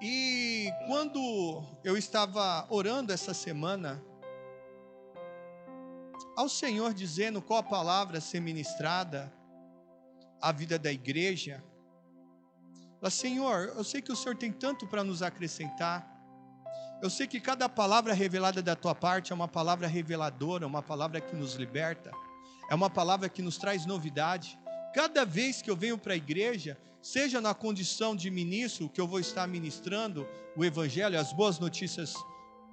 E quando eu estava orando essa semana, ao Senhor dizendo qual a palavra a ser ministrada à vida da igreja, falei, Senhor, eu sei que o Senhor tem tanto para nos acrescentar. Eu sei que cada palavra revelada da tua parte é uma palavra reveladora, uma palavra que nos liberta, é uma palavra que nos traz novidade. Cada vez que eu venho para a igreja, seja na condição de ministro, que eu vou estar ministrando o evangelho, as boas notícias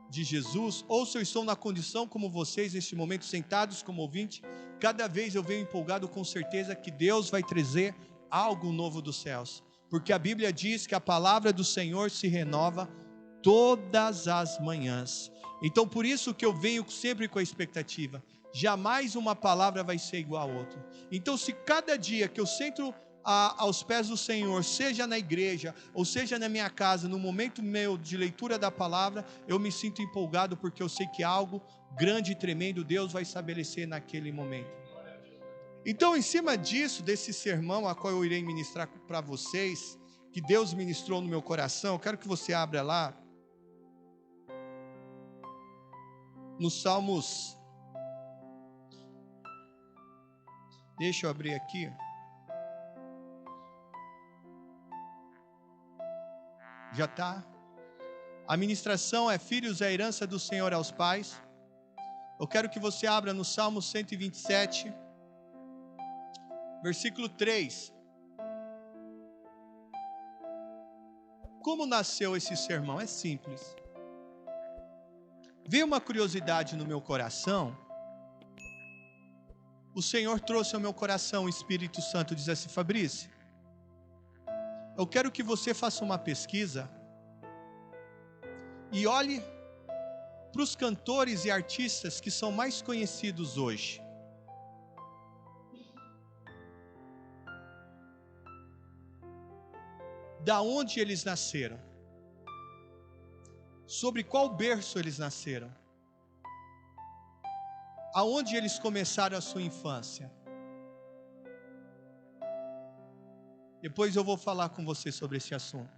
de Jesus, ou se eu estou na condição como vocês neste momento, sentados como ouvinte, cada vez eu venho empolgado com certeza que Deus vai trazer algo novo dos céus, porque a Bíblia diz que a palavra do Senhor se renova todas as manhãs. Então por isso que eu venho sempre com a expectativa, jamais uma palavra vai ser igual a outra. Então se cada dia que eu sento aos pés do Senhor, seja na igreja, ou seja na minha casa, no momento meu de leitura da palavra, eu me sinto empolgado, porque eu sei que algo grande e tremendo Deus vai estabelecer naquele momento. Então, em cima disso, desse sermão a qual eu irei ministrar para vocês, que Deus ministrou no meu coração, eu quero que você abra lá, nos Salmos, deixa eu abrir aqui, já está. A ministração é: filhos é a herança do Senhor aos pais. Eu quero que você abra no Salmo 127, versículo 3. Como nasceu esse sermão? É simples. Veio uma curiosidade no meu coração. O Senhor trouxe ao meu coração, o Espírito Santo diz assim: Fabrício, eu quero que você faça uma pesquisa e olhe para os cantores e artistas que são mais conhecidos hoje. Da onde eles nasceram? Sobre qual berço eles nasceram? Aonde eles começaram a sua infância? Depois eu vou falar com você sobre esse assunto.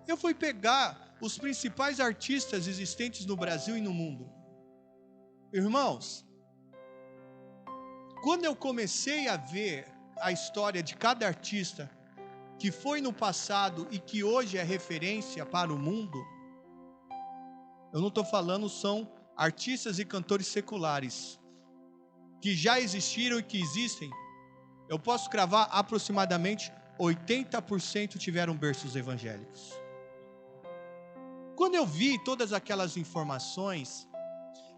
Eu fui pegar os principais artistas existentes no Brasil e no mundo. Irmãos, quando eu comecei a ver a história de cada artista que foi no passado e que hoje é referência para o mundo, eu não estou falando, são artistas e cantores seculares, que já existiram e que existem, eu posso cravar aproximadamente 80% tiveram berços evangélicos. Quando eu vi todas aquelas informações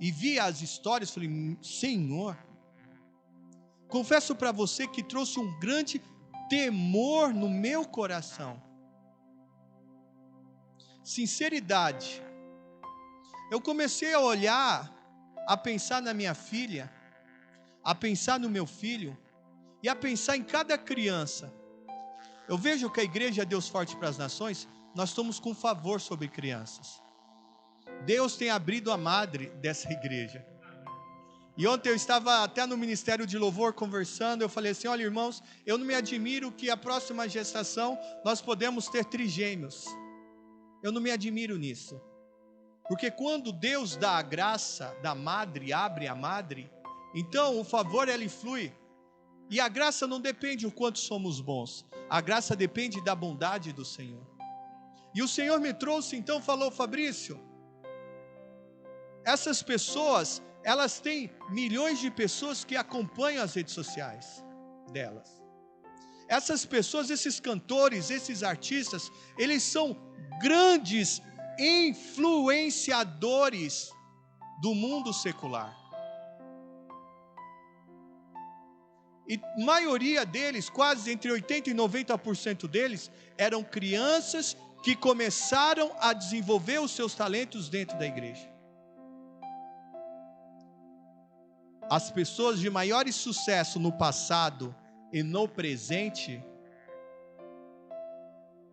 e vi as histórias, falei, Senhor, confesso para você que trouxe um grande temor no meu coração. Sinceridade. Eu comecei a olhar, a pensar na minha filha, a pensar no meu filho e a pensar em cada criança. Eu vejo que a igreja Deus Forte para as Nações, nós estamos com favor sobre crianças. Deus tem abrido a madre dessa igreja. E ontem eu estava até no Ministério de Louvor conversando, eu falei assim, olha irmãos, eu não me admiro que a próxima gestação nós podemos ter trigêmeos. Eu não me admiro nisso. Porque quando Deus dá a graça da madre, abre a madre, então o favor ele flui. E a graça não depende o quanto somos bons. A graça depende da bondade do Senhor. E o Senhor me trouxe, então falou, Fabrício, essas pessoas, elas têm milhões de pessoas que acompanham as redes sociais delas. Essas pessoas, esses cantores, esses artistas, eles são grandes influenciadores do mundo secular. E a maioria deles, quase entre 80% e 90% deles, eram crianças que começaram a desenvolver os seus talentos dentro da igreja. As pessoas de maior sucesso no passado e no presente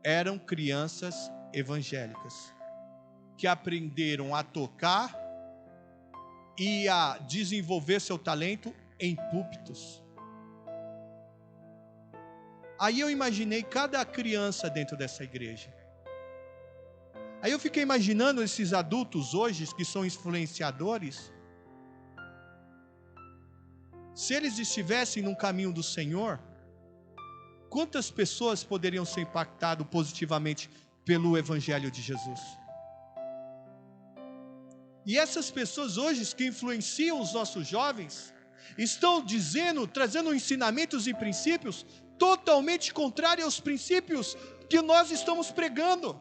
eram crianças evangélicas, que aprenderam a tocar e a desenvolver seu talento em púlpitos. Aí eu imaginei cada criança dentro dessa igreja. Aí eu fiquei imaginando esses adultos hoje, que são influenciadores, se eles estivessem no caminho do Senhor, quantas pessoas poderiam ser impactadas positivamente pelo Evangelho de Jesus? E essas pessoas hoje que influenciam os nossos jovens, estão trazendo ensinamentos e princípios totalmente contrários aos princípios que nós estamos pregando.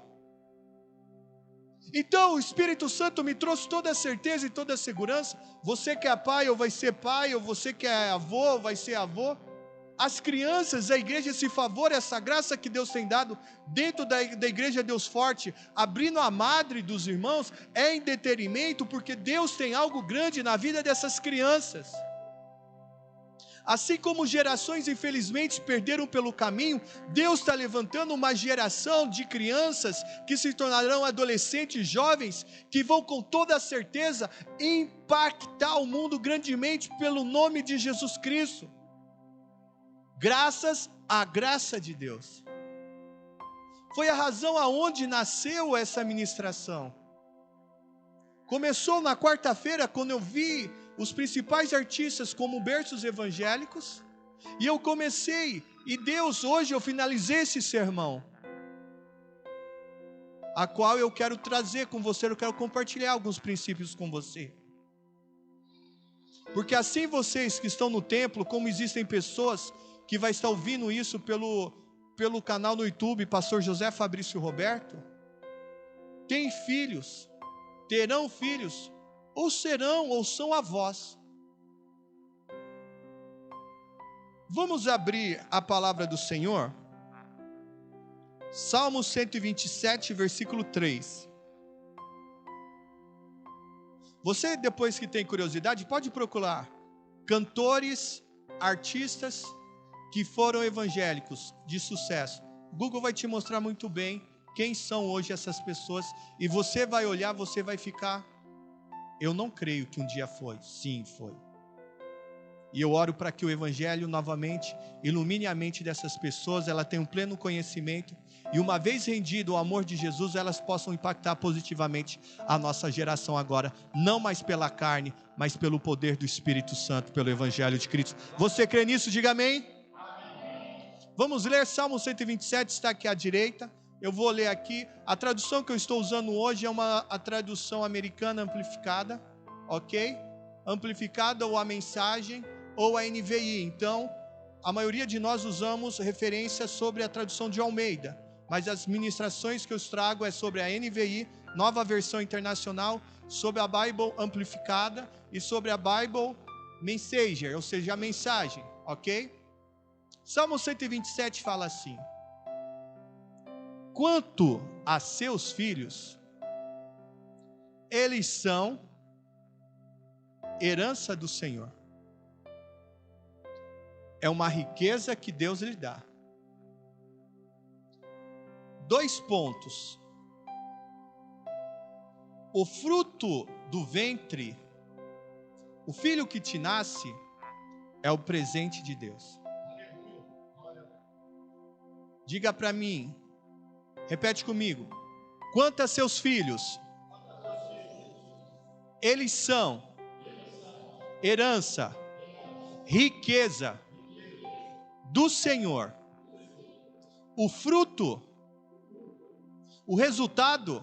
Então o Espírito Santo me trouxe toda a certeza e toda a segurança. Você que é pai ou vai ser pai, ou você que é avô vai ser avô, as crianças, a igreja, esse favor, essa graça que Deus tem dado dentro da igreja Deus Forte, abrindo a madre dos irmãos, é em detrimento, porque Deus tem algo grande na vida dessas crianças. Assim como gerações infelizmente perderam pelo caminho, Deus está levantando uma geração de crianças que se tornarão adolescentes, jovens, que vão com toda certeza impactar o mundo grandemente pelo nome de Jesus Cristo. Graças à graça de Deus. Foi a razão aonde nasceu essa ministração. Começou na quarta-feira, quando eu vi os principais artistas como berços evangélicos, e eu comecei, e Deus, hoje eu finalizei esse sermão, a qual eu quero trazer com você, eu quero compartilhar alguns princípios com você. Porque assim vocês que estão no templo, como existem pessoas que vai estar ouvindo isso pelo canal no YouTube, Pastor José Fabrício Roberto, tem filhos, terão filhos, ou serão, ou são avós. Vamos abrir a palavra do Senhor? Salmo 127, versículo 3. Você, depois que tem curiosidade, pode procurar cantores, artistas que foram evangélicos de sucesso. O Google vai te mostrar muito bem quem são hoje essas pessoas, e você vai olhar, você vai ficar... Eu não creio que um dia foi. Sim, foi. E eu oro para que o Evangelho novamente ilumine a mente dessas pessoas, ela tenha um pleno conhecimento, e uma vez rendido ao amor de Jesus, elas possam impactar positivamente a nossa geração agora, não mais pela carne, mas pelo poder do Espírito Santo, pelo Evangelho de Cristo. Você crê nisso? Diga amém. Vamos ler Salmo 127, está aqui à direita. Eu vou ler aqui. A tradução que eu estou usando hoje é a tradução americana amplificada, ok? Amplificada, ou a mensagem, ou a NVI. Então, a maioria de nós usamos referência sobre a tradução de Almeida, mas as ministrações que eu trago é sobre a NVI, nova versão internacional, sobre a Bible amplificada e sobre a Bible Messenger, ou seja, a mensagem, ok? Salmo 127 fala assim: quanto a seus filhos, eles são herança do Senhor. É uma riqueza que Deus lhe dá. 2 pontos. O fruto do ventre, o filho que te nasce, é o presente de Deus. Diga para mim, repete comigo. Quanto a seus filhos, eles são herança, riqueza do Senhor. O fruto, o resultado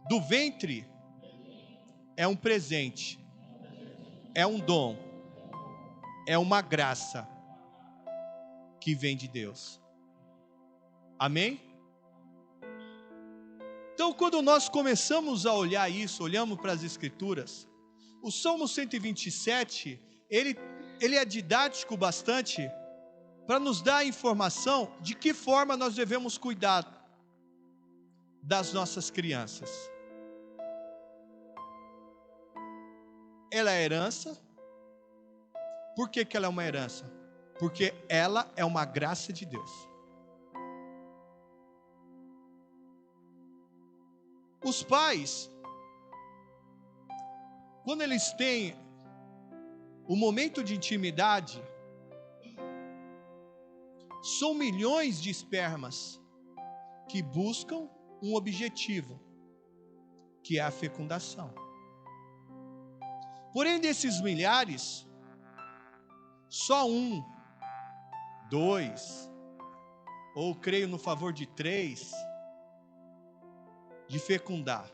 do ventre é um presente, é um dom, é uma graça que vem de Deus. Amém? Então, quando nós começamos a olhar isso, olhamos para as Escrituras, o Salmo 127, ele é didático bastante para nos dar a informação de que forma nós devemos cuidar das nossas crianças. Ela é herança. Por que ela é uma herança? Porque ela é uma graça de Deus. Os pais, quando eles têm o momento de intimidade, são milhões de espermas que buscam um objetivo, que é a fecundação. Porém, desses milhares, só 1, 2, ou creio no favor de 3, de fecundar.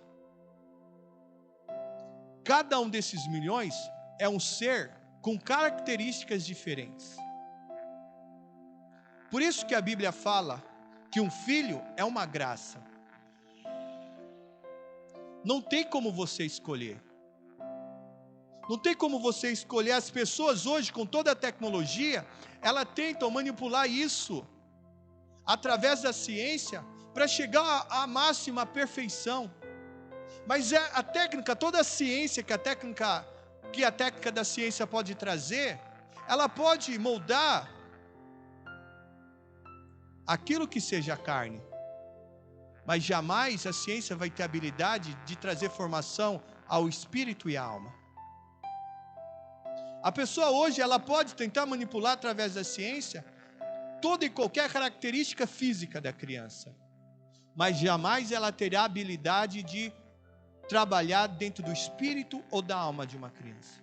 Cada um desses milhões é um ser com características diferentes. Por isso que a Bíblia fala que um filho é uma graça. Não tem como você escolher. Não tem como você escolher. As pessoas hoje, com toda a tecnologia, elas tentam manipular isso através da ciência para chegar à máxima perfeição. Mas a técnica, toda a ciência que a técnica da ciência pode trazer, ela pode moldar aquilo que seja carne. Mas jamais a ciência vai ter a habilidade de trazer formação ao espírito e à alma. A pessoa hoje, ela pode tentar manipular através da ciência toda e qualquer característica física da criança. Mas jamais ela terá a habilidade de trabalhar dentro do espírito ou da alma de uma criança.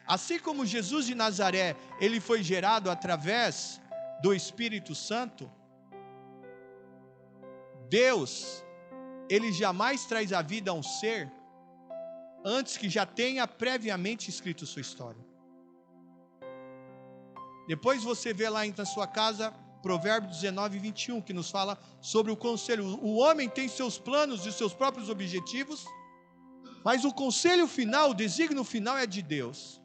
Assim como Jesus de Nazaré, ele foi gerado através do Espírito Santo, Deus, ele jamais traz a vida a um ser antes que já tenha previamente escrito sua história. Depois você vê lá na sua casa Provérbios 19, 21, que nos fala sobre o conselho. O homem tem seus planos e seus próprios objetivos, mas o conselho final, o desígnio final é de Deus.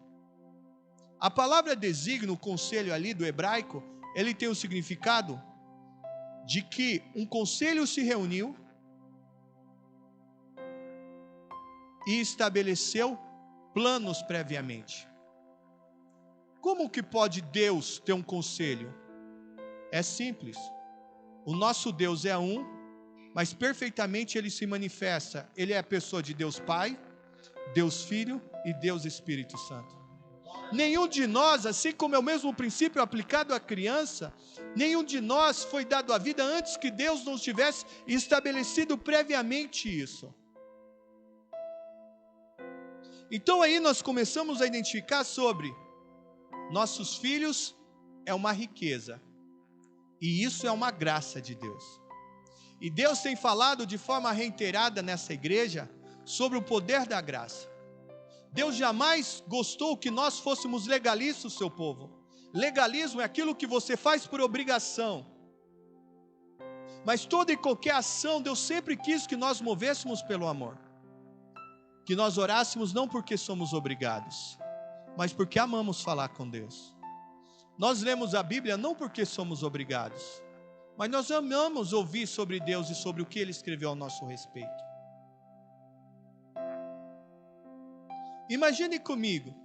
A palavra desígnio, o conselho ali do hebraico, ele tem o significado de que um conselho se reuniu e estabeleceu planos previamente. Como que pode Deus ter um conselho? É simples. O nosso Deus é um, mas perfeitamente ele se manifesta. Ele é a pessoa de Deus Pai, Deus Filho e Deus Espírito Santo. Nenhum de nós, assim como é o mesmo princípio aplicado à criança, nenhum de nós foi dado a vida antes que Deus não tivesse estabelecido previamente isso. Então aí nós começamos a identificar sobre nossos filhos é uma riqueza. E isso é uma graça de Deus. E Deus tem falado de forma reiterada nessa igreja sobre o poder da graça. Deus jamais gostou que nós fôssemos legalistas, seu povo. Legalismo é aquilo que você faz por obrigação. Mas toda e qualquer ação, Deus sempre quis que nós movêssemos pelo amor. Que nós orássemos não porque somos obrigados, mas porque amamos falar com Deus. Nós lemos a Bíblia não porque somos obrigados, mas nós amamos ouvir sobre Deus e sobre o que Ele escreveu ao nosso respeito. Imagine comigo,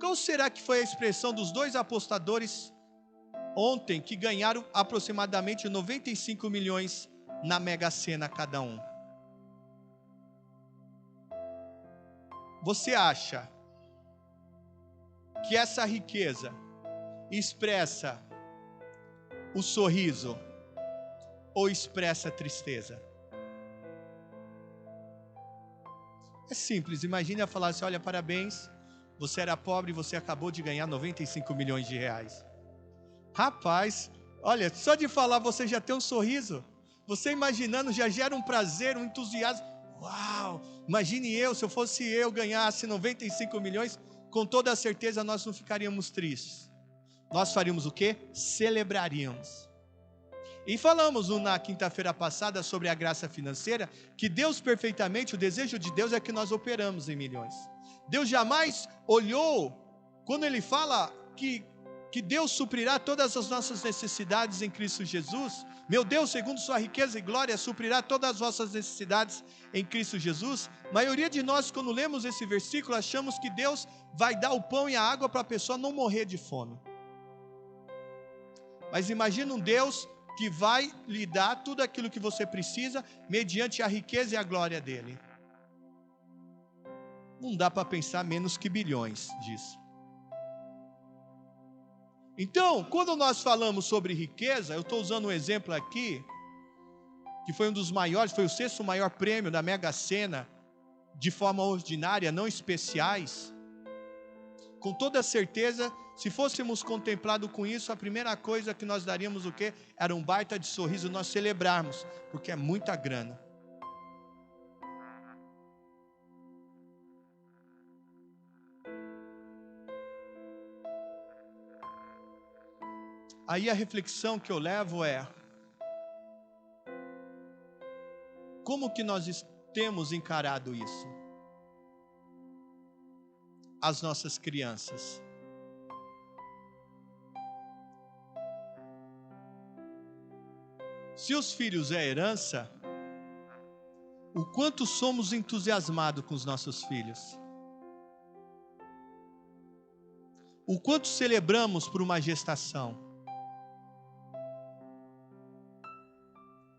qual será que foi a expressão dos 2 apostadores ontem que ganharam aproximadamente 95 milhões na Mega Sena cada um? Você acha que essa riqueza expressa o sorriso ou expressa a tristeza? É simples, imagine a falar assim, olha, parabéns, você era pobre e você acabou de ganhar 95 milhões de reais. Rapaz, olha, só de falar você já tem um sorriso, você imaginando já gera um prazer, um entusiasmo. Uau, imagine se eu fosse eu ganhasse 95 milhões, com toda a certeza nós não ficaríamos tristes. Nós faríamos o quê? Celebraríamos. E falamos na quinta-feira passada sobre a graça financeira, que Deus perfeitamente, o desejo de Deus é que nós operamos em milhões. Deus jamais olhou, quando Ele fala que Deus suprirá todas as nossas necessidades em Cristo Jesus, meu Deus, segundo sua riqueza e glória, suprirá todas as vossas necessidades em Cristo Jesus. A maioria de nós, quando lemos esse versículo, achamos que Deus vai dar o pão e a água para a pessoa não morrer de fome. Mas imagina um Deus que vai lhe dar tudo aquilo que você precisa, mediante a riqueza e a glória dele. Não dá para pensar menos que bilhões disso. Então, quando nós falamos sobre riqueza, eu estou usando um exemplo aqui, que foi um dos maiores, foi o 6º maior prêmio da Mega Sena, de forma ordinária, não especiais. Com toda certeza, se fôssemos contemplados com isso, a primeira coisa que nós daríamos o quê? Era um baita de sorriso, nós celebrarmos, porque é muita grana. Aí a reflexão que eu levo é: como que nós temos encarado isso? As nossas crianças. Se os filhos é herança, o quanto somos entusiasmados com os nossos filhos? O quanto celebramos por uma gestação?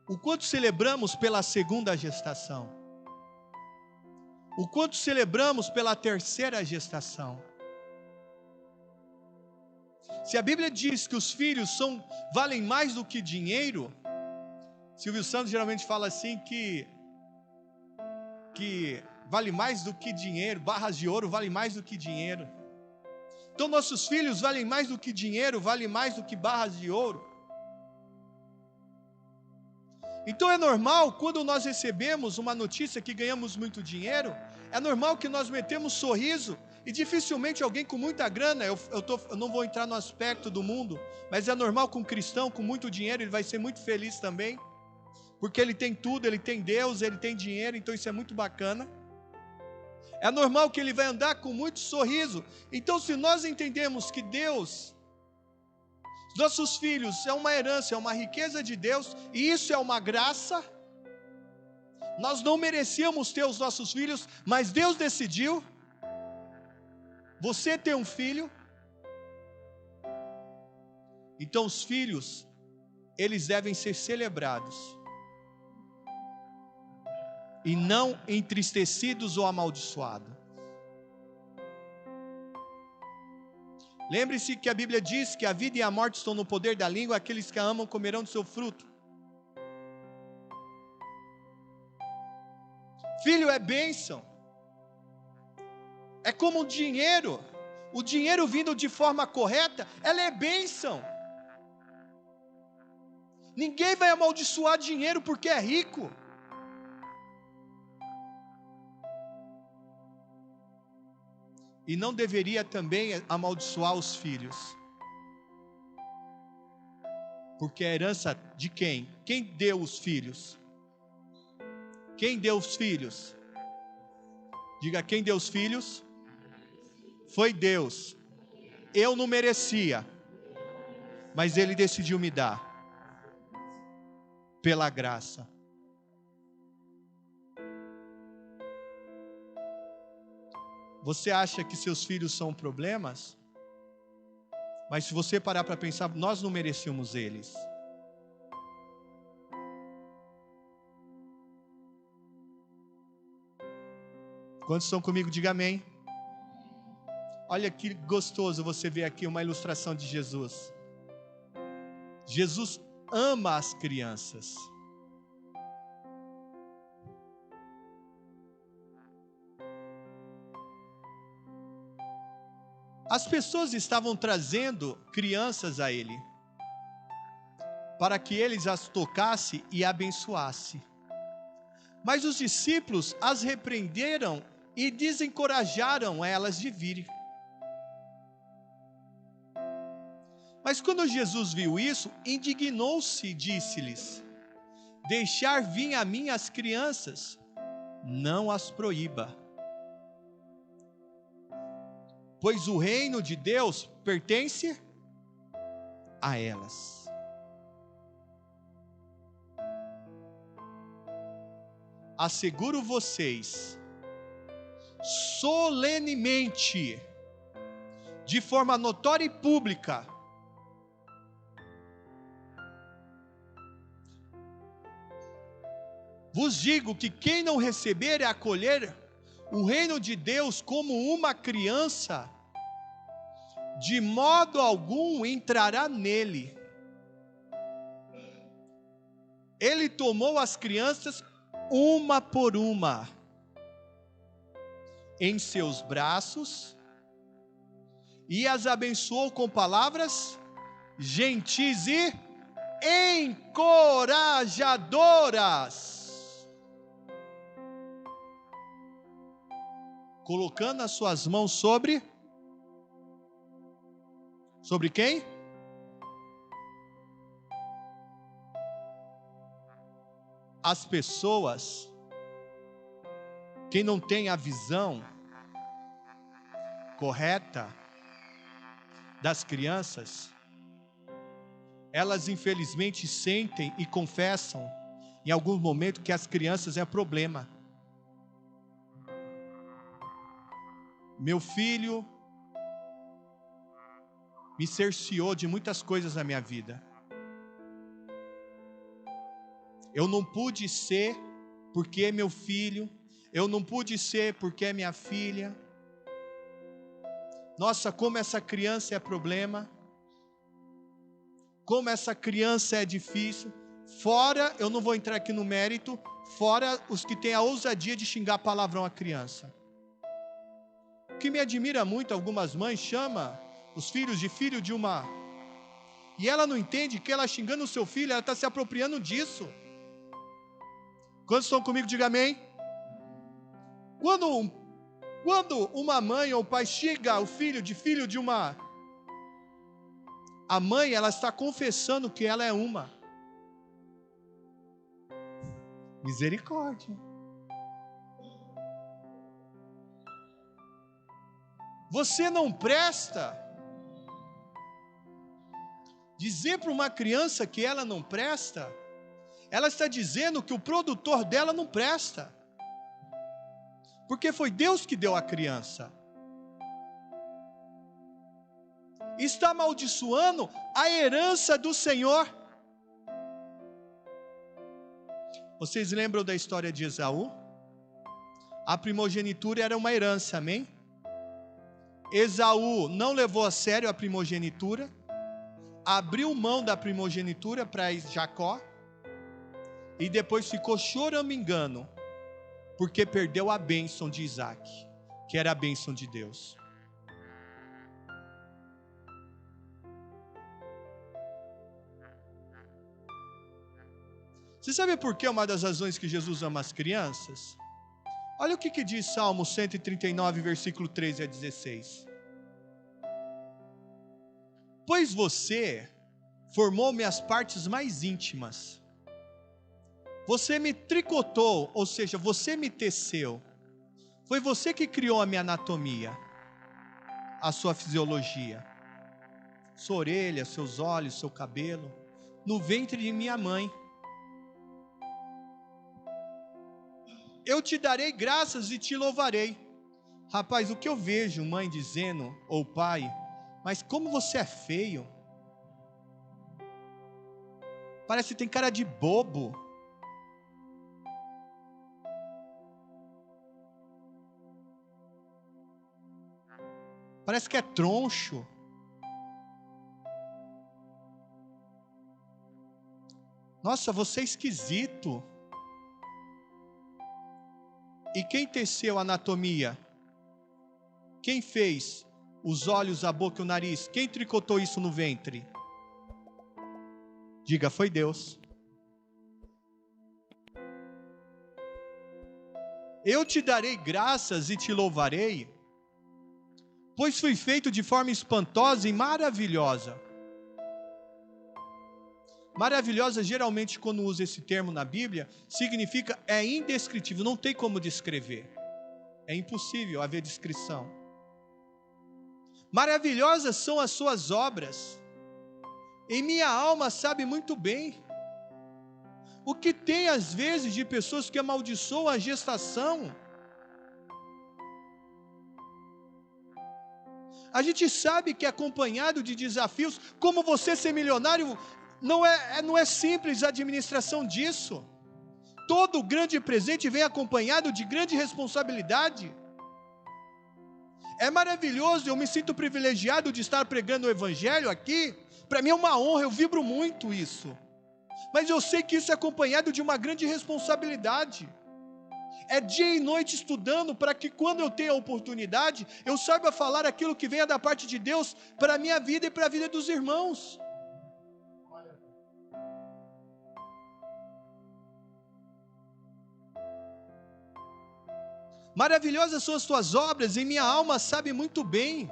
O quanto celebramos pela segunda gestação? O quanto celebramos pela terceira gestação? Se a Bíblia diz que os filhos valem mais do que dinheiro, Silvio Santos geralmente fala assim que vale mais do que dinheiro, barras de ouro vale mais do que dinheiro. Então nossos filhos valem mais do que dinheiro, valem mais do que barras de ouro. Então é normal, quando nós recebemos uma notícia que ganhamos muito dinheiro, é normal que nós metemos sorriso, e dificilmente alguém com muita grana, eu não vou entrar no aspecto do mundo, mas é normal que um cristão com muito dinheiro, ele vai ser muito feliz também, porque ele tem tudo, ele tem Deus, ele tem dinheiro, então isso é muito bacana. É normal que ele vai andar com muito sorriso. Então, se nós entendemos que Deus, nossos filhos, é uma herança, é uma riqueza de Deus, e isso é uma graça, nós não merecíamos ter os nossos filhos, mas Deus decidiu. Você tem um filho, então os filhos, eles devem ser celebrados, e não entristecidos ou amaldiçoados. Lembre-se que a Bíblia diz que a vida e a morte estão no poder da língua, aqueles que a amam comerão do seu fruto. Filho é bênção, é como o dinheiro vindo de forma correta, ela é bênção. Ninguém vai amaldiçoar dinheiro porque é rico. E não deveria também amaldiçoar os filhos. Porque a herança de quem? Quem deu os filhos? Quem deu os filhos? Diga, quem deu os filhos? Foi Deus. Eu não merecia, mas Ele decidiu me dar. Pela graça. Você acha que seus filhos são problemas? Mas se você parar para pensar, nós não merecíamos eles. Quantos estão comigo? Diga amém. Olha que gostoso você ver aqui uma ilustração de Jesus. Jesus ama as crianças. As pessoas estavam trazendo crianças a ele, para que eles as tocasse e abençoasse. Mas os discípulos as repreenderam e desencorajaram elas de virem. Mas quando Jesus viu isso, indignou-se e disse-lhes: deixar vir a mim as crianças, não as proíba. Pois o reino de Deus pertence a elas. Asseguro vocês, solenemente, de forma notória e pública, vos digo que quem não receber e acolher o reino de Deus como uma criança, de modo algum entrará nele. Ele tomou as crianças uma por uma em seus braços e as abençoou com palavras gentis e encorajadoras, colocando as suas mãos sobre quem? As pessoas. Quem não tem a visão correta das crianças, elas infelizmente sentem e confessam em algum momento que as crianças é problema. Meu filho me cerceou de muitas coisas na minha vida. Eu não pude ser porque é meu filho, eu não pude ser porque é minha filha. Nossa, como essa criança é problema, como essa criança é difícil. Fora, eu não vou entrar aqui no mérito, fora os que têm a ousadia de xingar palavrão a criança. O que me admira muito, algumas mães chamam os filhos de filho de uma... E ela não entende que ela xingando o seu filho, ela está se apropriando disso. Quantos estão comigo, diga amém. Quando uma mãe ou pai xinga o filho de uma... A mãe, ela está confessando que ela é uma. Misericórdia. Você não presta. Dizer para uma criança que ela não presta, ela está dizendo que o produtor dela não presta. Porque foi Deus que deu a criança. Está amaldiçoando a herança do Senhor. Vocês lembram da história de Esaú? A primogenitura era uma herança, amém? Esaú não levou a sério a primogenitura, abriu mão da primogenitura para Jacó, e depois ficou choramingando, porque perdeu a bênção de Isaac, que era a bênção de Deus. Você sabe por que uma das razões que Jesus ama as crianças? Olha o que diz Salmo 139, versículo 13 a 16. Pois você formou minhas partes mais íntimas. Você me tricotou, ou seja, você me teceu. Foi você que criou a minha anatomia, a sua fisiologia. Sua orelha, seus olhos, seu cabelo, no ventre de minha mãe. Eu te darei graças e te louvarei. Rapaz, o que eu vejo mãe dizendo, ou pai, mas como você é feio. Parece que tem cara de bobo. Parece que é troncho. Nossa, você é esquisito. E quem teceu a anatomia? Quem fez os olhos, a boca e o nariz? Quem tricotou isso no ventre? Diga, foi Deus. Eu te darei graças e te louvarei, pois fui feito de forma espantosa e maravilhosa. Maravilhosa, geralmente, quando usa esse termo na Bíblia, significa é indescritível, não tem como descrever. É impossível haver descrição. Maravilhosas são as suas obras. E minha alma sabe muito bem. O que tem às vezes de pessoas que amaldiçoam a gestação. A gente sabe que é acompanhado de desafios, como você ser milionário, não é simples a administração disso. Todo grande presente vem acompanhado de grande responsabilidade. É maravilhoso, eu me sinto privilegiado de estar pregando o Evangelho aqui. Para mim é uma honra, eu vibro muito isso. Mas eu sei que isso é acompanhado de uma grande responsabilidade. É dia e noite estudando para que quando eu tenha a oportunidade, eu saiba falar aquilo que venha da parte de Deus para a minha vida e para a vida dos irmãos. Maravilhosas são as tuas obras e minha alma sabe muito bem.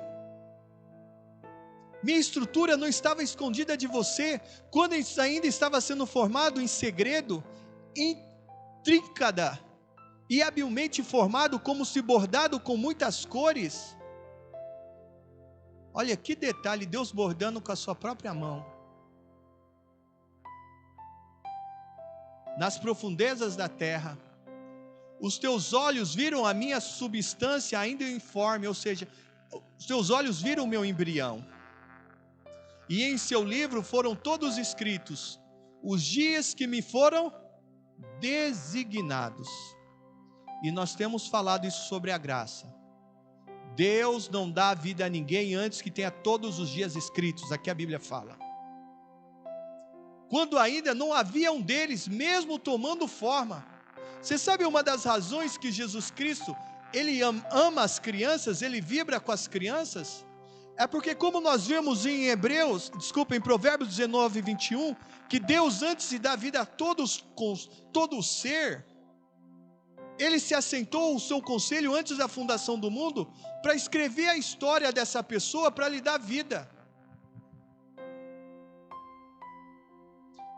Minha estrutura não estava escondida de você, quando ainda estava sendo formado em segredo, intricada e habilmente formado, como se bordado com muitas cores. Olha que detalhe, Deus bordando com a sua própria mão. Nas profundezas da terra, os teus olhos viram a minha substância ainda informe, ou seja, os teus olhos viram o meu embrião. E em seu livro foram todos escritos os dias que me foram designados. E nós temos falado isso sobre a graça. Deus não dá vida a ninguém antes que tenha todos os dias escritos, aqui a Bíblia fala. Quando ainda não havia um deles, mesmo tomando forma. Você sabe uma das razões que Jesus Cristo, Ele ama as crianças, Ele vibra com as crianças? É porque como nós vemos em Provérbios 19, 21, que Deus antes de dar vida a todo o ser, Ele se assentou o seu conselho antes da fundação do mundo, para escrever a história dessa pessoa, para lhe dar vida.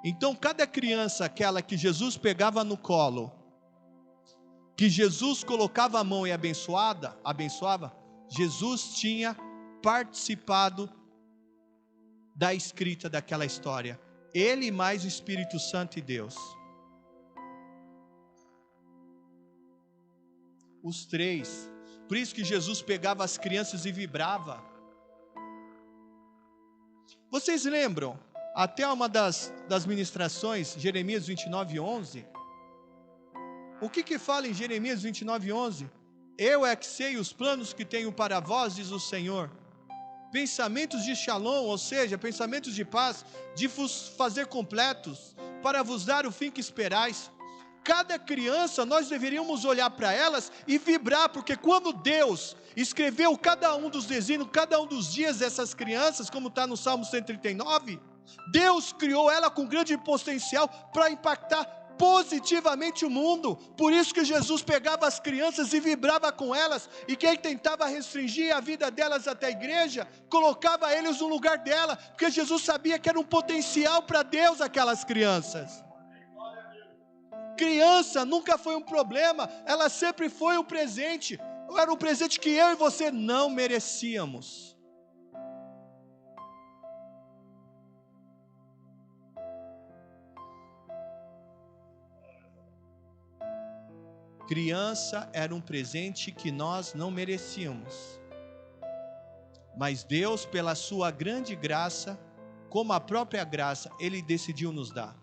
Então cada criança, aquela que Jesus pegava no colo, que Jesus colocava a mão e abençoava, Jesus tinha participado da escrita daquela história. Ele mais o Espírito Santo e Deus. Os três. Por isso que Jesus pegava as crianças e vibrava. Vocês lembram? Até uma das ministrações, Jeremias 29, 11. O que fala em Jeremias 29, 11? Eu é que sei os planos que tenho para vós, diz o Senhor. Pensamentos de shalom, ou seja, pensamentos de paz, de vos fazer completos, para vos dar o fim que esperais. Cada criança, nós deveríamos olhar para elas e vibrar, porque quando Deus escreveu cada um dos desígnios, cada um dos dias dessas crianças, como está no Salmo 139, Deus criou ela com grande potencial para impactar positivamente o mundo. Por isso que Jesus pegava as crianças e vibrava com elas, e quem tentava restringir a vida delas até a igreja, colocava eles no lugar dela, porque Jesus sabia que era um potencial para Deus aquelas crianças. Criança nunca foi um problema, ela sempre foi um presente, era um presente que eu e você não merecíamos. Criança era um presente que nós não merecíamos, mas Deus, pela sua grande graça, como a própria graça, Ele decidiu nos dar.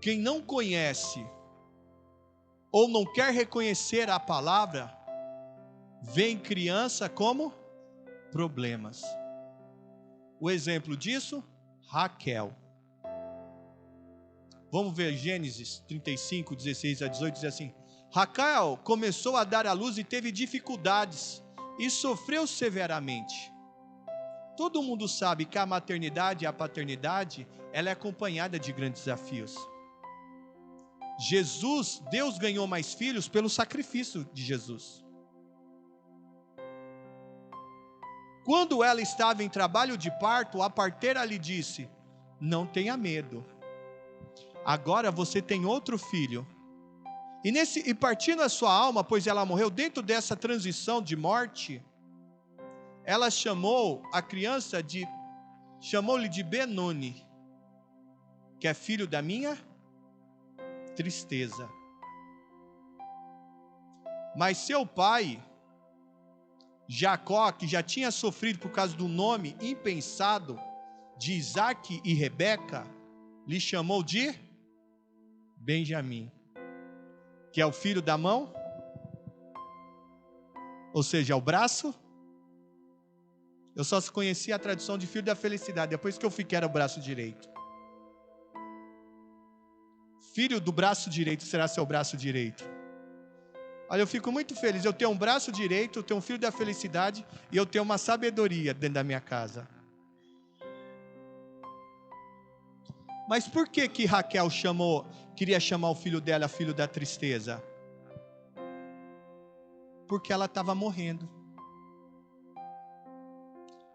Quem não conhece ou não quer reconhecer a palavra, vê em criança como problemas. O exemplo disso, Raquel. Vamos ver Gênesis 35, 16 a 18, diz assim: Raquel começou a dar à luz e teve dificuldades, e sofreu severamente. Todo mundo sabe que a maternidade e a paternidade, ela é acompanhada de grandes desafios. Deus ganhou mais filhos pelo sacrifício de Jesus. Quando ela estava em trabalho de parto, a parteira lhe disse: não tenha medo, agora você tem outro filho. E partindo a sua alma, pois ela morreu dentro dessa transição de morte, ela chamou a criança chamou-lhe de Benoni, que é filho da minha tristeza. Mas seu pai Jacó, que já tinha sofrido por causa do nome impensado de Isaac e Rebeca, lhe chamou de Benjamim, que é o filho da mão, ou seja, o braço. Eu só conhecia a tradução de filho da felicidade, depois que eu fui que era o braço direito. Filho do braço direito será seu braço direito. Olha, eu fico muito feliz, eu tenho um braço direito, eu tenho um filho da felicidade e eu tenho uma sabedoria dentro da minha casa. Mas por que Raquel queria chamar o filho dela filho da tristeza? Porque ela estava morrendo.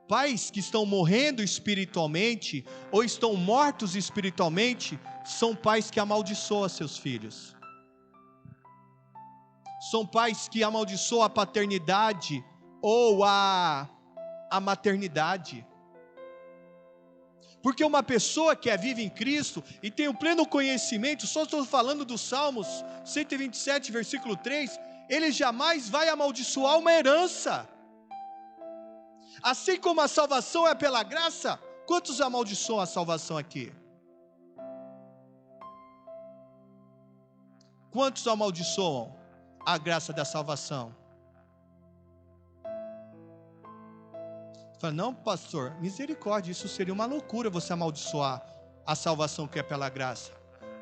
Pais que estão morrendo espiritualmente ou estão mortos espiritualmente são pais que amaldiçoam seus filhos. São pais que amaldiçoam a paternidade ou a maternidade. Porque uma pessoa que é viva em Cristo e tem o pleno conhecimento, só estou falando dos Salmos 127, versículo 3, ele jamais vai amaldiçoar uma herança. Assim como a salvação é pela graça, quantos amaldiçoam a salvação aqui? Quantos amaldiçoam a graça da salvação? Fala, não, pastor, misericórdia, isso seria uma loucura você amaldiçoar a salvação que é pela graça.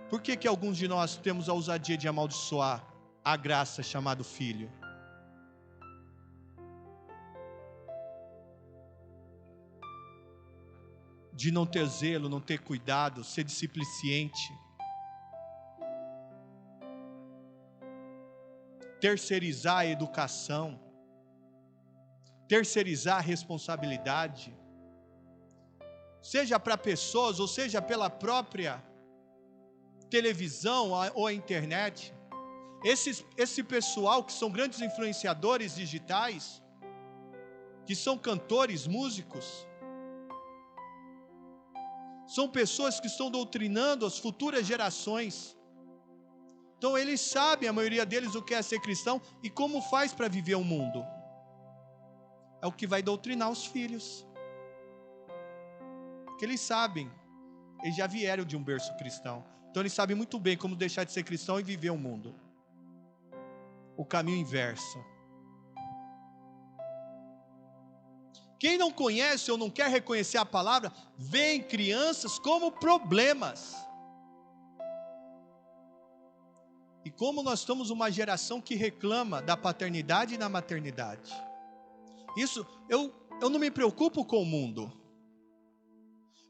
Por que alguns de nós temos a ousadia de amaldiçoar a graça chamada Filho? De não ter zelo, não ter cuidado, ser displicente, terceirizar a educação, terceirizar a responsabilidade, seja para pessoas ou seja pela própria televisão ou a internet. Esse pessoal que são grandes influenciadores digitais, que são cantores, músicos, são pessoas que estão doutrinando as futuras gerações. Então eles sabem, a maioria deles, o que é ser cristão e como faz para viver o mundo. É o que vai doutrinar os filhos. Porque eles sabem, eles já vieram de um berço cristão. Então eles sabem muito bem como deixar de ser cristão e viver o mundo. O caminho inverso. Quem não conhece ou não quer reconhecer a palavra, vê em crianças como problemas. E como nós somos uma geração que reclama da paternidade e da maternidade. Isso, eu não me preocupo com o mundo.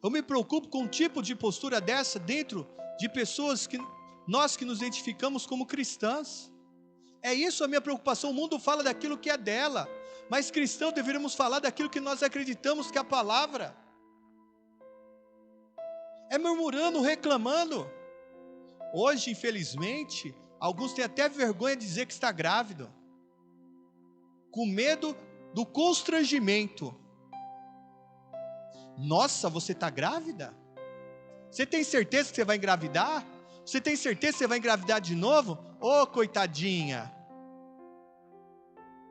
Eu me preocupo com um tipo de postura dessa dentro de pessoas que nós que nos identificamos como cristãs. É isso a minha preocupação. O mundo fala daquilo que é dela, mas cristãos deveríamos falar daquilo que nós acreditamos que é a palavra. É murmurando, reclamando. Hoje, infelizmente, alguns têm até vergonha de dizer que está grávido, com medo do constrangimento. Nossa, você está grávida? Você tem certeza que você vai engravidar? Você tem certeza que você vai engravidar de novo? Ô, coitadinha!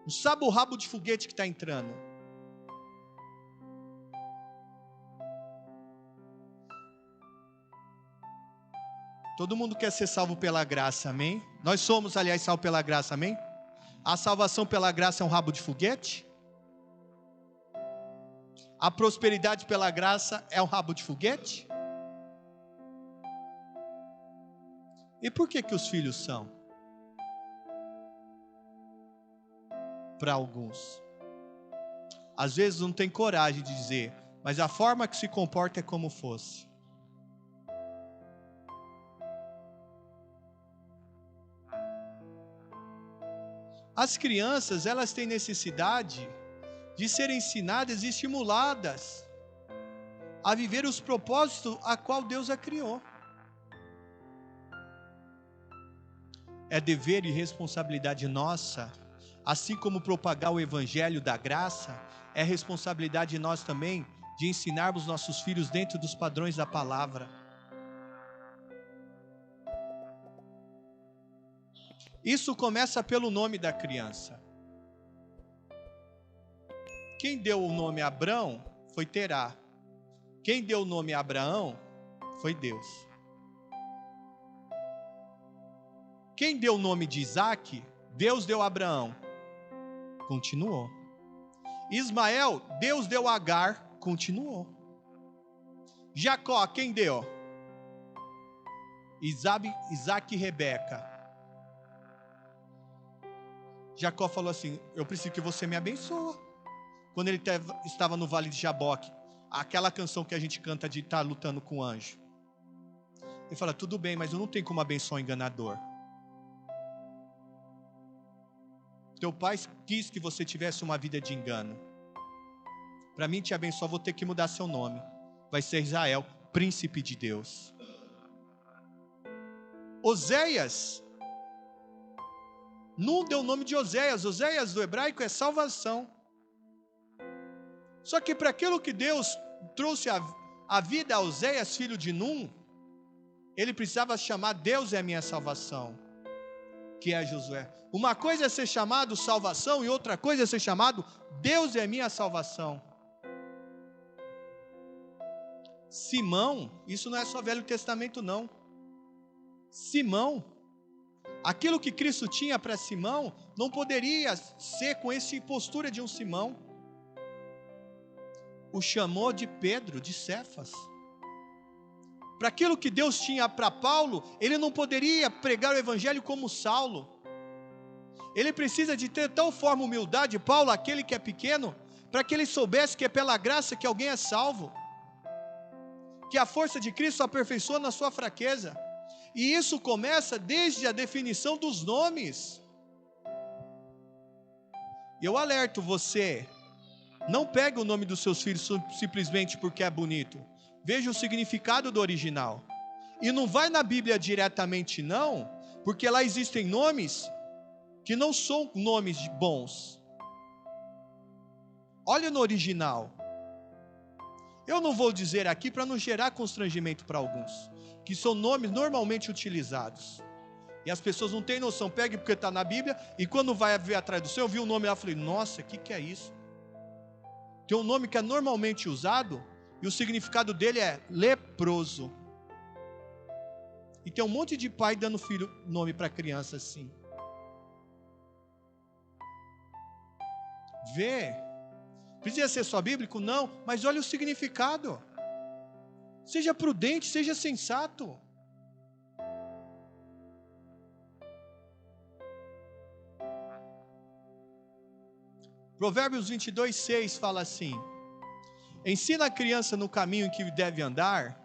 Não sabe o rabo de foguete que está entrando. Todo mundo quer ser salvo pela graça, amém? Nós somos, aliás, salvos pela graça, amém? A salvação pela graça é um rabo de foguete? A prosperidade pela graça é um rabo de foguete? E por que os filhos são? Para alguns. Às vezes não tem coragem de dizer, mas a forma que se comporta é como fosse. As crianças, elas têm necessidade de serem ensinadas e estimuladas a viver os propósitos a qual Deus a criou. É dever e responsabilidade nossa, assim como propagar o evangelho da graça, é responsabilidade nós também de ensinarmos nossos filhos dentro dos padrões da palavra. Isso começa pelo nome da criança. Quem deu o nome a Abrão foi Terá. Quem deu o nome a Abraão foi Deus. Quem deu o nome de Isaac, Deus deu a Abraão. Continuou. Ismael, Deus deu a Agar. Continuou. Jacó, quem deu? Isaac e Rebeca. Jacó falou assim: eu preciso que você me abençoe. Quando ele estava no vale de Jaboque, aquela canção que a gente canta de estar lutando com o anjo. Ele fala: tudo bem, mas eu não tenho como abençoar o enganador. Teu pai quis que você tivesse uma vida de engano. Para mim te abençoar, vou ter que mudar seu nome. Vai ser Israel, príncipe de Deus. Oséias, Nun deu o nome de Oséias. Oséias do hebraico é salvação. Só que para aquilo que Deus trouxe a vida a Oséias, filho de Nun, ele precisava chamar Deus é a minha salvação, que é Josué. Uma coisa é ser chamado salvação e outra coisa é ser chamado Deus é a minha salvação. Simão, isso não é só Velho Testamento não. Simão, aquilo que Cristo tinha para Simão, não poderia ser com essa postura de um Simão. O chamou de Pedro, de Cefas. Para aquilo que Deus tinha para Paulo, ele não poderia pregar o evangelho como Saulo. Ele precisa de ter tal forma humildade, Paulo, aquele que é pequeno, para que ele soubesse que é pela graça que alguém é salvo. Que a força de Cristo aperfeiçoa na sua fraqueza. E isso começa desde a definição dos nomes. Eu alerto você, não pegue o nome dos seus filhos simplesmente porque é bonito. Veja o significado do original. E não vai na Bíblia diretamente não, porque lá existem nomes que não são nomes bons. Olha no original. Eu não vou dizer aqui para não gerar constrangimento para alguns, que são nomes normalmente utilizados. E as pessoas não têm noção, pegue porque está na Bíblia, e quando vai ver a tradução, eu vi um nome lá e falei, nossa, o que é isso? Tem um nome que é normalmente usado, e o significado dele é leproso. E tem um monte de pai dando nome para criança assim. Vê. Precisa ser só bíblico? Não, mas olha o significado. Seja prudente, seja sensato. Provérbios 22:6 fala assim: ensina a criança no caminho em que deve andar,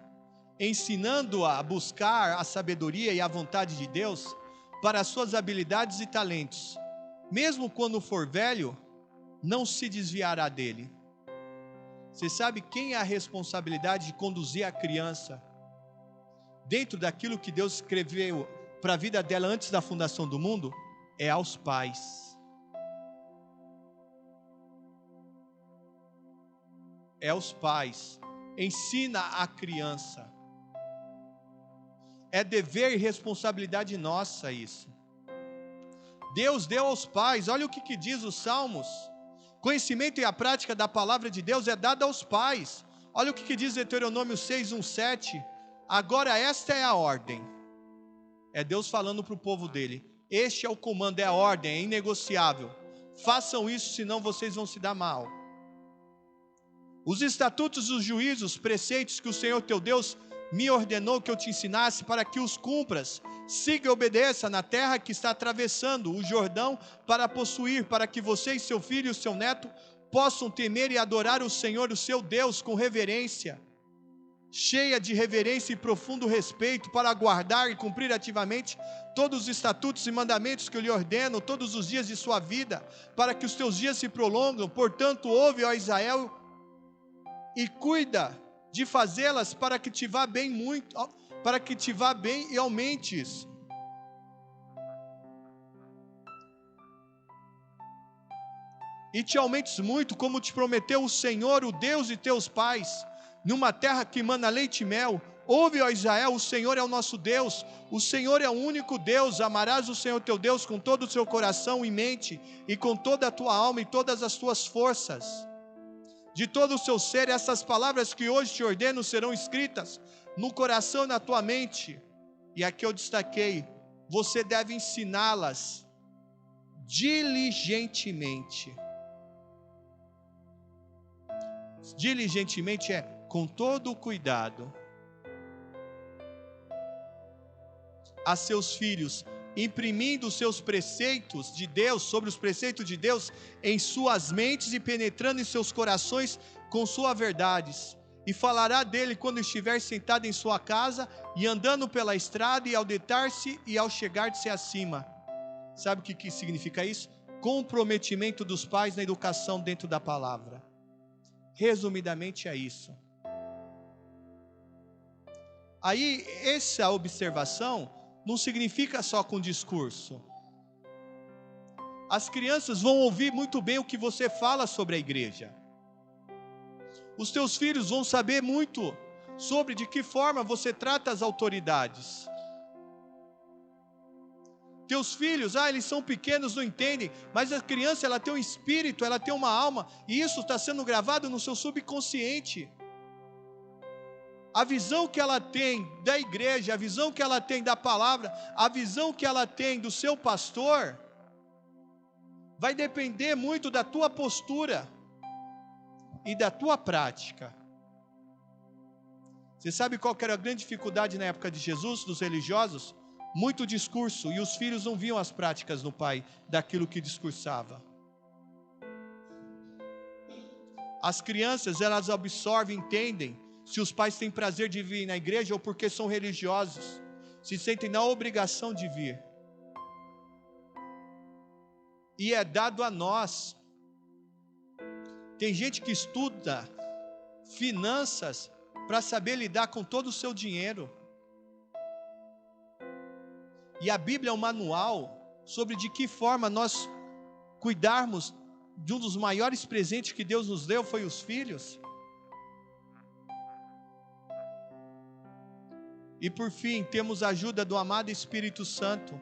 ensinando-a a buscar a sabedoria e a vontade de Deus para as suas habilidades e talentos. Mesmo quando for velho, não se desviará dele. Você sabe quem é a responsabilidade de conduzir a criança dentro daquilo que Deus escreveu para a vida dela antes da fundação do mundo? É aos pais. É aos pais. Ensina a criança. É dever e responsabilidade nossa isso. Deus deu aos pais. Olha o que diz os Salmos. Conhecimento e a prática da palavra de Deus é dada aos pais. Olha o que diz Deuteronômio 6:1-7. Agora esta é a ordem. É Deus falando para o povo dele. Este é o comando, é a ordem, é inegociável. Façam isso, senão vocês vão se dar mal. Os estatutos, os juízos, preceitos que o Senhor teu Deus me ordenou que eu te ensinasse para que os cumpras, siga e obedeça na terra que está atravessando o Jordão para possuir, para que você e seu filho e o seu neto possam temer e adorar o Senhor, o seu Deus, com reverência, cheia de reverência e profundo respeito, para guardar e cumprir ativamente todos os estatutos e mandamentos que eu lhe ordeno todos os dias de sua vida, para que os teus dias se prolongam. Portanto, ouve, ó Israel, e cuida de fazê-las para que te vá bem muito, para que te vá bem e aumentes. E te aumentes muito, como te prometeu o Senhor, o Deus de teus pais, numa terra que mana leite e mel. Ouve, ó Israel, o Senhor é o nosso Deus, o Senhor é o único Deus. Amarás o Senhor teu Deus com todo o seu coração e mente, e com toda a tua alma e todas as tuas forças. De todo o seu ser, essas palavras que hoje te ordeno serão escritas no coração e na tua mente. E aqui eu destaquei você deve ensiná-las diligentemente. Diligentemente é com todo o cuidado. A seus filhos, imprimindo os seus preceitos de Deus, sobre os preceitos de Deus, em suas mentes e penetrando em seus corações com suas verdades. E falará dele quando estiver sentado em sua casa, e andando pela estrada, e ao deitar-se e ao chegar-se acima. Sabe o que significa isso? Comprometimento dos pais na educação dentro da palavra. Resumidamente é isso. Aí, essa observação não significa só com discurso. As crianças vão ouvir muito bem o que você fala sobre a igreja. Os teus filhos vão saber muito sobre de que forma você trata as autoridades. Teus filhos, eles são pequenos, não entendem, mas a criança, ela tem um espírito, ela tem uma alma, e isso está sendo gravado no seu subconsciente. A visão que ela tem da igreja, a visão que ela tem da palavra, a visão que ela tem do seu pastor, vai depender muito da tua postura e da tua prática. Você sabe qual que era a grande dificuldade na época de Jesus, dos religiosos? Muito discurso, e os filhos não viam as práticas no pai, daquilo que discursava. As crianças, elas absorvem, entendem, se os pais têm prazer de vir na igreja ou porque são religiosos, se sentem na obrigação de vir. E é dado a nós. Tem gente que estuda finanças para saber lidar com todo o seu dinheiro. E a Bíblia é um manual sobre de que forma nós cuidarmos de um dos maiores presentes que Deus nos deu, foi os filhos. E por fim, temos a ajuda do amado Espírito Santo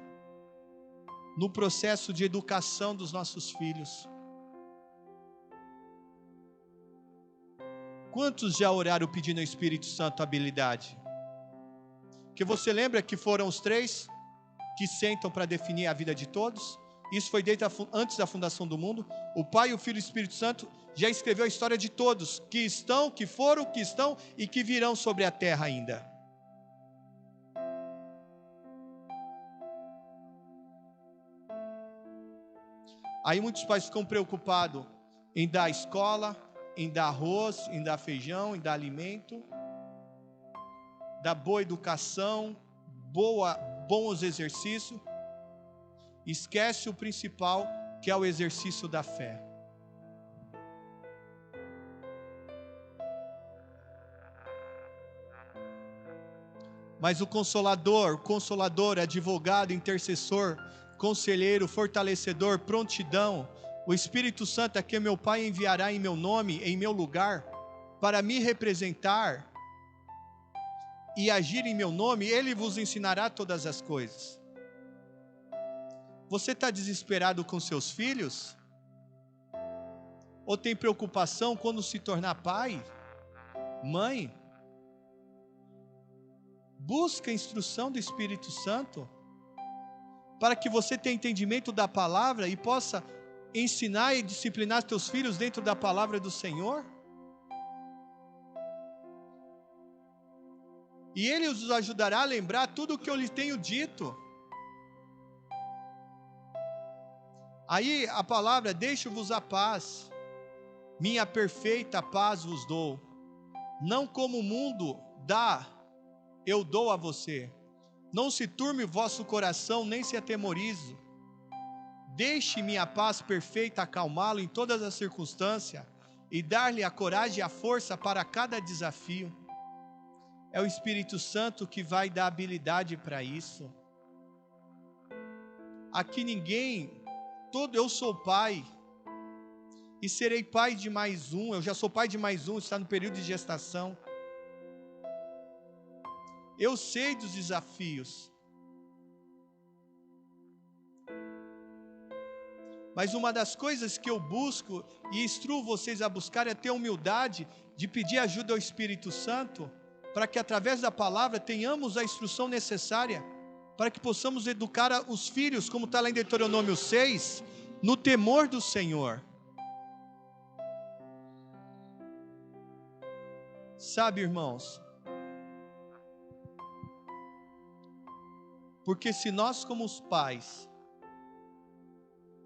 no processo de educação dos nossos filhos. Quantos já oraram pedindo ao Espírito Santo habilidade? Que você lembra que foram os 3 que sentam para definir a vida de todos? Isso foi antes da fundação do mundo. O Pai, o Filho e o Espírito Santo já escreveu a história de todos, que estão, que foram, que estão e que virão sobre a terra ainda. Aí muitos pais ficam preocupados em dar escola, em dar arroz, em dar feijão, em dar alimento, dar boa educação, bons exercícios. Esquece o principal, que é o exercício da fé. Mas o Consolador, advogado, intercessor, conselheiro, fortalecedor, prontidão, o Espírito Santo é que meu Pai enviará em meu nome, em meu lugar, para me representar e agir em meu nome, Ele vos ensinará todas as coisas. Você está desesperado com seus filhos? Ou tem preocupação quando se tornar pai, mãe? Busca a instrução do Espírito Santo, para que você tenha entendimento da palavra e possa ensinar e disciplinar teus filhos dentro da palavra do Senhor. E Ele os ajudará a lembrar tudo o que eu lhes tenho dito. Aí a palavra, deixo-vos a paz, minha perfeita paz vos dou. Não como o mundo dá, eu dou a você. Não se turme o vosso coração, nem se atemorize. Deixe minha paz perfeita acalmá-lo em todas as circunstâncias e dar-lhe a coragem e a força para cada desafio. É o Espírito Santo que vai dar habilidade para isso. Aqui eu sou pai e serei pai de mais um. Eu já sou pai de mais um, está no período de gestação. Eu sei dos desafios. Mas uma das coisas que eu busco e instruo vocês a buscar é ter humildade de pedir ajuda ao Espírito Santo, para que através da palavra tenhamos a instrução necessária para que possamos educar os filhos, como está lá em Deuteronômio 6, no temor do Senhor. Sabe, irmãos, porque se nós como os pais,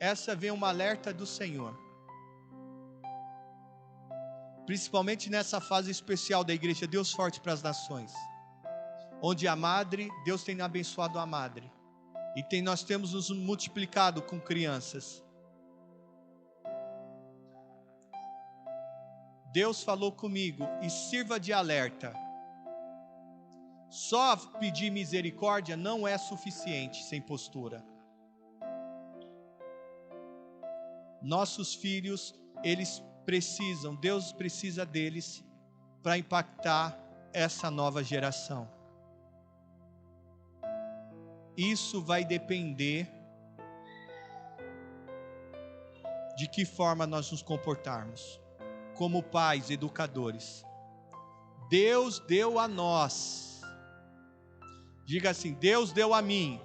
essa vem uma alerta do Senhor, principalmente nessa fase especial da igreja Deus Forte para as Nações, onde a madre, Deus tem abençoado a madre, e nós temos nos multiplicado com crianças. Deus falou comigo, e sirva de alerta. Só pedir misericórdia não é suficiente sem postura. Nossos filhos, eles precisam, Deus precisa deles para impactar essa nova geração. Isso vai depender de que forma nós nos comportarmos, como pais, educadores. Deus deu a nós, diga assim, Deus deu a mim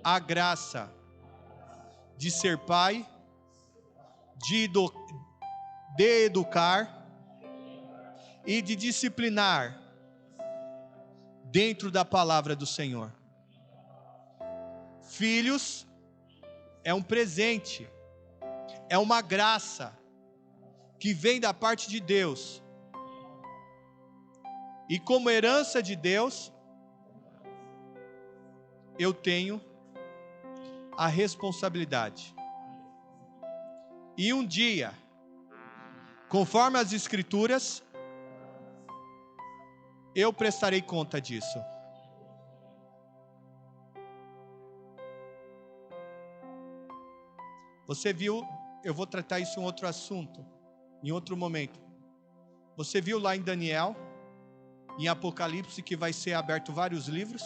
a graça de ser pai, de educar e de disciplinar dentro da palavra do Senhor. Filhos é um presente, é uma graça que vem da parte de Deus. E como herança de Deus, eu tenho a responsabilidade. E um dia, conforme as Escrituras, eu prestarei conta disso. Você viu, eu vou tratar isso em outro assunto, em outro momento. Você viu lá em Daniel, em Apocalipse, que vai ser aberto vários livros?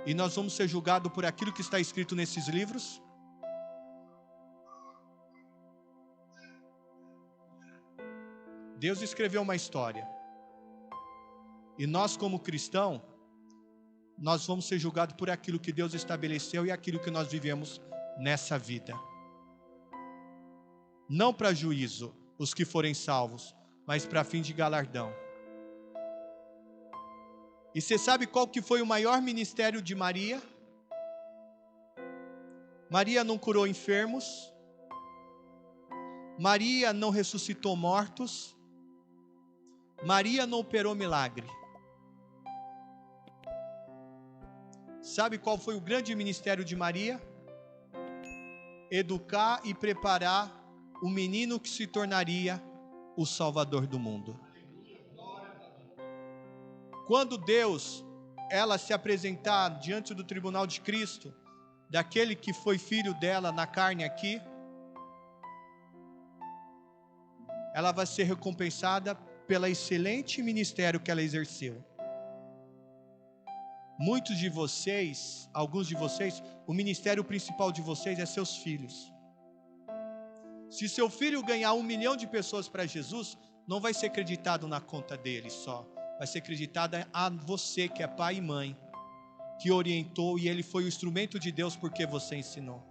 E nós vamos ser julgados por aquilo que está escrito nesses livros? Deus escreveu uma história. E nós, como cristãos, nós vamos ser julgados por aquilo que Deus estabeleceu e aquilo que nós vivemos nessa vida. Não para juízo, os que forem salvos, mas para fim de galardão. E você sabe qual que foi o maior ministério de Maria? Maria não curou enfermos. Maria não ressuscitou mortos. Maria não operou milagre. Sabe qual foi o grande ministério de Maria? Educar e preparar o menino que se tornaria o Salvador do mundo. Quando Deus, ela se apresentar diante do tribunal de Cristo, daquele que foi filho dela na carne aqui, ela vai ser recompensada pelo excelente ministério que ela exerceu. Muitos de vocês, alguns de vocês, o ministério principal de vocês é seus filhos. Se seu filho ganhar 1 milhão de pessoas para Jesus, não vai ser acreditado na conta dele só. Vai ser acreditada a você, que é pai e mãe, que orientou, e ele foi o instrumento de Deus porque você ensinou.